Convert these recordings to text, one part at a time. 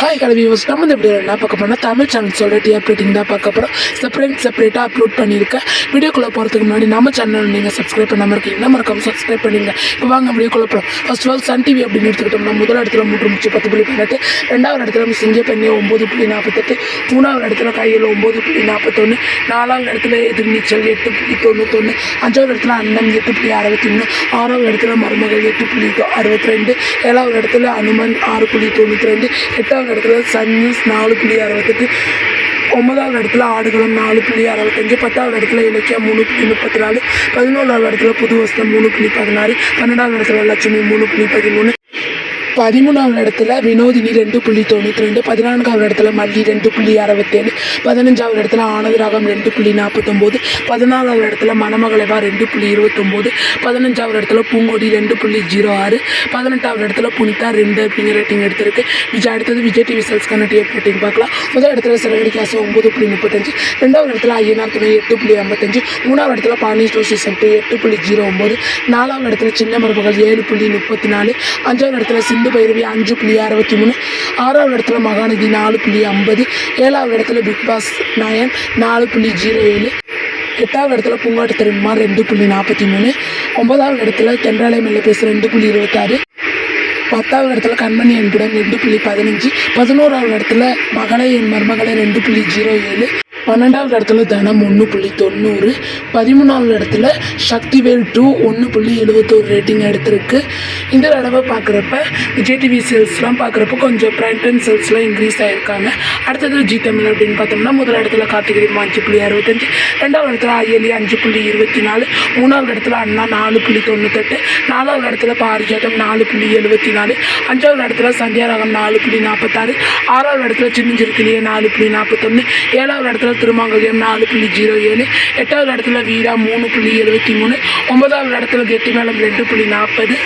Hi hello viewers, நம்ம இந்த வீடியோவில் என்ன பார்க்க போனால் தமிழ் சேனல் சொல்கிற டிஆர் ரேட்டிங் தான் பார்க்க போகிறோம். செப்பரேட்டாக அப்லோட் பண்ணியிருக்கேன். வீடியோக்குள்ளே போகிறதுக்கு முன்னாடி நம்ம சேனல் நீங்கள் சப்ஸ்கிரைப் பண்ணாமல் இருக்கீங்கன்னா மறக்காம சப்ஸ்கிரைப் பண்ணிடுங்க. இப்போ வாங்க வீடியோக்குள்ளே போகலாம். First of all Sun TV அப்படின்னு எடுத்துக்கிட்டோம்னா முதல் இடத்துல 3:10.18, ரெண்டாவது இடத்துல சிங்கப்பெண்ணே 9.48, மூணாவது இடத்துல கையில் 9.41, நாலாவது இடத்துல எதிர்நீச்சல் 8.91, அஞ்சாவது இடத்துல அண்ணன் 8.63, ஆறாவது இடத்துல மருமகள் 8.62, ஏழாவது இடத்துல அனுமன் 6.92, எட்டாவது இடத்துல சன் நியூஸ் 4.68, ஒன்பதாவது இடத்துல ஆடுகளம் 4.65, பத்தாவது இடத்துல இலக்கியா 3.34, 11வது இடத்துல புது வசனம் 3.16, 12வது இடத்துல லட்சுமி 3.13, 13வது இடத்துல வினோதினி 2.92, 14வது இடத்துல மல்லி 2.67, 15வது இடத்துல ஆனந்த ராகம் 2.49, 14வது இடத்துல மணமகளவா 2.29, 15வது இடத்துல பூங்கொடி 2.06, 18வது இடத்துல புனிதா 2 அப்படிங்கிற ரேட்டிங் எடுத்திருக்கு. அடுத்தது விஜய் டிவி செல்ஸ்க்கான டிஎஃப் ரேட்டிங் பார்க்கலாம். முதல் இடத்துல சிறகடி காசு 9.35, ரெண்டாவது இடத்துல ஐயனார் துணை 8.55, மூணாவது இடத்துல பாணி ஸ்டோர் 8.09, நாலாவது இடத்துல சின்ன மருமகள் 7.34, அஞ்சாவது இடத்துல சிந்து பைரவி 5.63, ஆறாவது இடத்துல மகாநதி 4.50, ஏழாவது இடத்துல பிக் பாஸ் 9 4.07, எட்டாவது இடத்துல பூங்காட்டு திருமார் 2.43, ஒன்பதாவது இடத்துல தென்றாலை மெல்ல பேச 2.26, 10வது இடத்துல கண்மணி என்புடன் 2.15, 11வது இடத்துல மகளை என் மருமகளை 2.07, 12வது இடத்துல தனம் 1.90, 13வது இடத்துல சக்திவேல் 2 1.71 ரேட்டிங் எடுத்திருக்கு. இந்த தடவை பார்க்குறப்ப விஜய் டிவி சேல்ஸ்லாம் பார்க்குறப்ப கொஞ்சம் பிரைம் டைம் சேல்ஸ்லாம் இன்க்ரீஸ் ஆகிருக்காங்க. அடுத்தது ஜி தமிழ் அப்படின்னு பார்த்தோம்னா முதல் இடத்துல கார்த்திகை 5.65, ரெண்டாவது இடத்துல அயலி 5.24, மூணாவது இடத்துல அண்ணா 4.98, நாலாவது இடத்துல பாரிஜாதம் 4.74, அஞ்சாவது இடத்துல சந்தியாராகம் 4.46, ஆறாவது இடத்துல சின்னஞ்சிறுக்கிளியே 4.41, ஏழாவது இடத்துல திருமாங்கல்யம் 4.07, எட்டாவது இடத்துல வீரா 3.73, ஒன்பதாவது இடத்துல கெட்டி மேளம் 2.40,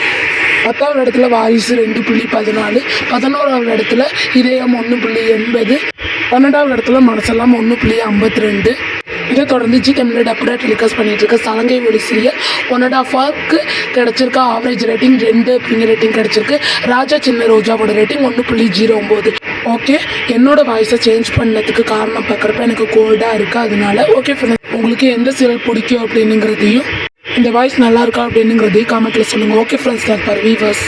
10வது இடத்துல வாரிசு 2.14, 11வது இடத்துல இதயம் 1.80, 12வது இடத்துல மனசெல்லாம் 1.52. இதை தொடர்ந்து ஜி தமிழ் அப்டேட் டெலிகாஸ்ட் பண்ணிட்டு இருக்க சலங்கை ஒளி சீரியல் 1.5 ஹவருக்கு கிடச்சிருக்க ஆவரேஜ் ரேட்டிங் 2 அப்படிங்கிற ரேட்டிங் கிடச்சிருக்கு. ராஜா சின்ன ரோஜாவோட ரேட்டிங் 1.09. ஓகே, என்னோட வாய்ஸை சேஞ்ச் பண்ணதுக்கு காரணம் பார்க்குறப்ப எனக்கு கோல்டாக இருக்குது. அதனால ஓகே ஃப்ரெண்ட்ஸ், உங்களுக்கு எந்த சீரியல் பிடிக்கும் அப்படின்னுங்கிறதையும் இந்த வாய்ஸ் நல்லா இருக்கா அப்படின்னுங்கிறதையும் காமெண்ட்டில் சொல்லுங்கள். Okay friends, for viewers.